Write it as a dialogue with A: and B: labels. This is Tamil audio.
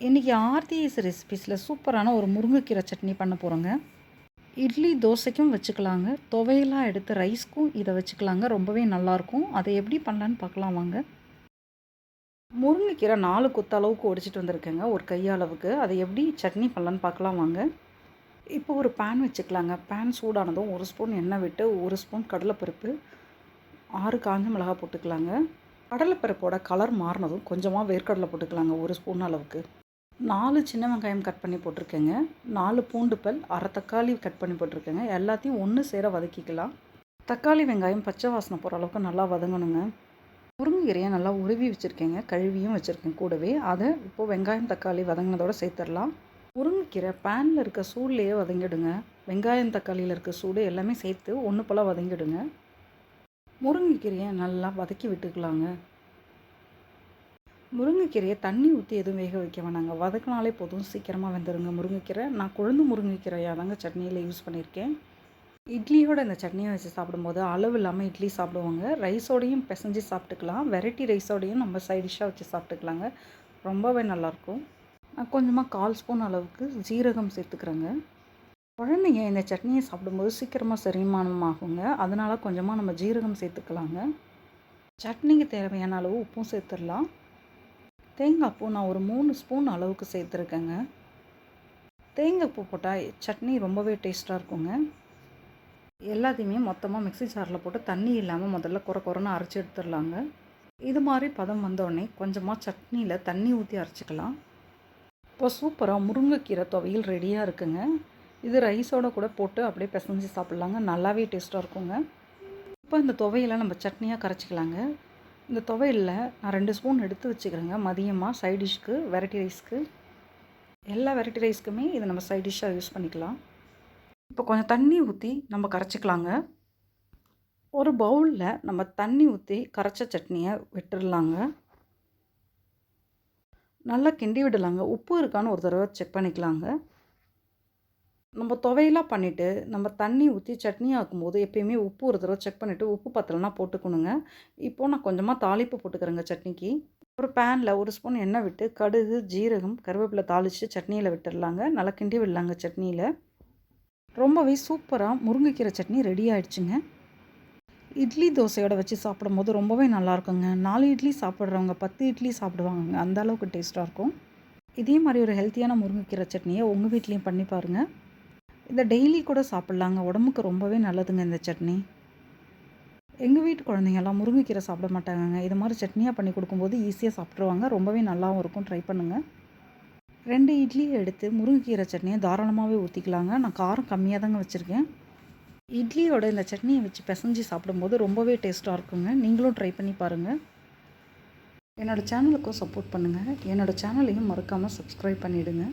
A: இன்றைக்கி ஆர்த்திஸ் ரெசிபீஸில் சூப்பரான ஒரு முருங்கைக்கீரை சட்னி பண்ண போகிறோங்க. இட்லி தோசைக்கும் வச்சுக்கலாங்க, துவையலாக எடுத்து ரைஸ்க்கும் இதை வச்சுக்கலாங்க. ரொம்பவே நல்லாயிருக்கும். அதை எப்படி பண்ணலான்னு பார்க்கலாம் வாங்க. முருங்கைக்கீரை 4 கொத்து அளவுக்கு ஒடிச்சிட்டு வந்திருக்கேங்க, ஒரு கையளவுக்கு. அதை எப்படி சட்னி பண்ணலான்னு பார்க்கலாம் வாங்க. இப்போ ஒரு பேன் வச்சுக்கலாங்க. பேன் சூடானதும் 1 ஸ்பூன் எண்ணெய் விட்டு 1 ஸ்பூன் கடலைப்பருப்பு, 6 காஞ்ச மிளகாய் போட்டுக்கலாங்க. கடலைப்பருப்போட கலர் மாறினதும் கொஞ்சமாக வேர்க்கடலை போட்டுக்கலாங்க, 1 ஸ்பூன் அளவுக்கு. 4 சின்ன வெங்காயம் கட் பண்ணி போட்டிருக்கேங்க. 4 பூண்டு பல், அரை தக்காளி கட் பண்ணி போட்டிருக்கேங்க. எல்லாத்தையும் ஒன்று சேர வதக்கிக்கலாம். தக்காளி வெங்காயம் பச்சை வாசனை போகிற அளவுக்கு நல்லா வதங்கணுங்க. முருங்கைக்கீரையை நல்லா உருவி வச்சுருக்கேங்க, கழுவியும் வச்சுருக்கேன் கூடவே. அதை இப்போது வெங்காயம் தக்காளி வதங்கினதோடு சேர்த்துடலாம். முருங்கைக்கீரை பேனில் இருக்க சூட்லேயே வதங்கிடுங்க. வெங்காயம் தக்காளியில் இருக்க சூடு எல்லாமே சேர்த்து ஒன்று போல் வதங்கிடுங்க. முருங்கைக்கீரையை நல்லா வதக்கி விட்டுக்கலாங்க. முருங்கைக்கீரையை தண்ணி ஊற்றி எதுவும் வேக வைக்க வேணாங்க, வதக்கினாலே போதும், சீக்கிரமாக வெந்துடுங்க முருங்கைக்கீரை. நான் கொழுந்து முருங்கைக்கீரையாக தாங்க சட்னியில் யூஸ் பண்ணியிருக்கேன். இட்லியோடு இந்த சட்னியை வச்சு சாப்பிடும்போது அளவு இல்லாமல் இட்லி சாப்பிடுவாங்க. ரைஸோடையும் பிசைஞ்சு சாப்பிட்டுக்கலாம், வெரைட்டி ரைஸோடையும் நம்ம சைட் டிஷ்ஷாக வச்சு சாப்பிட்டுக்கலாங்க. ரொம்பவே நல்லாயிருக்கும். நான் கொஞ்சமாக 1/4 ஸ்பூன் அளவுக்கு ஜீரகம் சேர்த்துக்கிறேங்க. குழந்தைங்க இந்த சட்னியை சாப்பிடும்போது சீக்கிரமாக செரிமானம் ஆகுங்க, அதனால் கொஞ்சமாக நம்ம ஜீரகம் சேர்த்துக்கலாங்க. சட்னிக்கு தேவையான அளவு உப்பும் சேர்த்துடலாம். தேங்காய் பூ நான் ஒரு 3 ஸ்பூன் அளவுக்கு சேர்த்துருக்கேங்க. தேங்காய் பூ போட்டால் சட்னி ரொம்பவே டேஸ்ட்டாக இருக்குங்க. எல்லாத்தையுமே மொத்தமாக மிக்ஸி ஜாரில் போட்டு தண்ணி இல்லாமல் முதல்ல குறைன்னு அரைச்சி எடுத்துடலாங்க. இது மாதிரி பதம் வந்தோடனே கொஞ்சமாக சட்னியில் தண்ணி ஊற்றி அரைச்சிக்கலாம். இப்போ சூப்பராக முருங்கைக்கீரை துவையல் ரெடியாக இருக்குங்க. இது ரைஸோடு கூட போட்டு அப்படியே பிசைஞ்சு சாப்பிட்லாங்க, நல்லாவே டேஸ்ட்டாக இருக்குங்க. இப்போ இந்த துவையலை நம்ம சட்னியாக கரைச்சிக்கலாங்க. இந்த துவையலில் நான் 2 ஸ்பூன் எடுத்து வச்சுக்கிறேங்க, மதியமாக சைட் டிஷ்க்கு, வெரைட்டி ரைஸ்க்கு. எல்லா வெரைட்டி ரைஸ்க்குமே இதை நம்ம சைட் டிஷ்ஷாக யூஸ் பண்ணிக்கலாம். இப்போ கொஞ்சம் தண்ணி ஊற்றி நம்ம கரைச்சிக்கலாங்க. ஒரு பவுலில் நம்ம தண்ணி ஊற்றி கரைச்ச சட்னியை விட்டுடலாங்க. நல்லா கிண்டி விடலாங்க. உப்பு இருக்கான்னு ஒரு தடவை செக் பண்ணிக்கலாங்க. நம்ம துவையலாக பண்ணிவிட்டு நம்ம தண்ணி ஊற்றி சட்னி ஆக்கும்போது எப்பயுமே உப்பு ஒரு தடவை செக் பண்ணிவிட்டு உப்பு பத்தலைன்னா போட்டுக்கணுங்க. இப்போது நான் கொஞ்சமாக தாளிப்பு போட்டுக்கிறேங்க சட்னிக்கு. ஒரு பேனில் 1 ஸ்பூன் எண்ணெய் விட்டு கடுகு, ஜீரகம், கருவேப்பிலை தாளித்து சட்னியில் விட்டுடலாங்க. நல்லா கிண்டி விடலாங்க சட்னியில். ரொம்பவே சூப்பராக முருங்கைக்கீரை சட்னி ரெடி ஆகிடுச்சுங்க. இட்லி தோசையோடு வச்சு சாப்பிடும்போது ரொம்பவே நல்லாயிருக்குங்க. 4 இட்லி சாப்பிட்றவங்க 10 இட்லி சாப்பிடுவாங்க, அந்த அளவுக்கு டேஸ்ட்டாக இருக்கும். இதே மாதிரி ஒரு ஹெல்த்தியான முருங்கைக்கீரை சட்னியை உங்கள் வீட்லேயும் பண்ணி பாருங்கள். இதை டெய்லி கூட சாப்பிட்லாங்க, உடம்புக்கு ரொம்பவே நல்லதுங்க இந்த சட்னி. எங்கள் வீட்டு குழந்தைங்கள்லாம் முருங்கைக்கீரை சாப்பிட மாட்டாங்கங்க. இது மாதிரி சட்னியாக பண்ணி கொடுக்கும்போது ஈஸியாக சாப்பிட்ருவாங்க, ரொம்பவே நல்லாவும் இருக்கும். ட்ரை பண்ணுங்கள். 2 இட்லியை எடுத்து முருங்கைக்கீரை சட்னியை தாராளமாகவே ஊற்றிக்கலாங்க. நான் காரம் கம்மியாக தாங்க வச்சுருக்கேன். இட்லியோட இந்த சட்னியை வச்சு பிசைஞ்சு சாப்பிடும்போது ரொம்பவே டேஸ்ட்டாக இருக்குங்க. நீங்களும் ட்ரை பண்ணி பாருங்கள். என்னோடய சேனலுக்கும் சப்போர்ட் பண்ணுங்கள். என்னோடய சேனலையும் மறக்காமல் சப்ஸ்கிரைப் பண்ணிவிடுங்க.